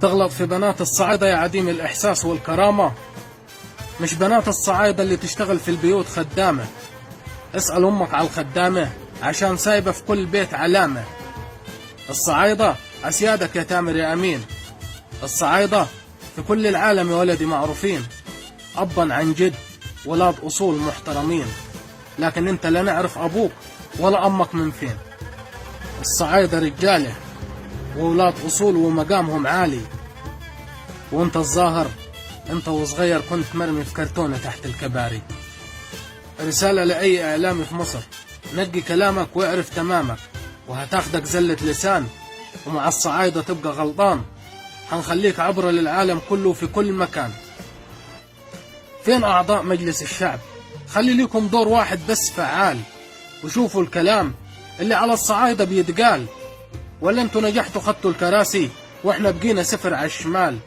تغلط في بنات الصعايدة يا عديم الإحساس والكرامة. مش بنات الصعايدة اللي تشتغل في البيوت خدامة. اسأل أمك على الخدامة عشان سايبة في كل بيت علامة. الصعايدة أسيادك يا تامر يا أمين. الصعايدة في كل العالم يا ولدي معروفين، أبا عن جد، ولاد أصول محترمين. لكن انت لا نعرف أبوك ولا أمك من فين. الصعايدة رجالة وولاد أصول ومقامهم عالي، وانت الظاهر انت وصغير كنت مرمي في كرتونة تحت الكباري. رسالة لأي إعلامي في مصر، نقي كلامك واعرف تمامك، وهتاخدك زلة لسان، ومع الصعايدة تبقى غلطان. هنخليك عبرة للعالم كله في كل مكان. فين أعضاء مجلس الشعب؟ خلي ليكم دور واحد بس فعال، وشوفوا الكلام اللي على الصعايدة بيتقال. ولا انتوا نجحتوا خدتوا الكراسي واحنا بقينا صفر على الشمال؟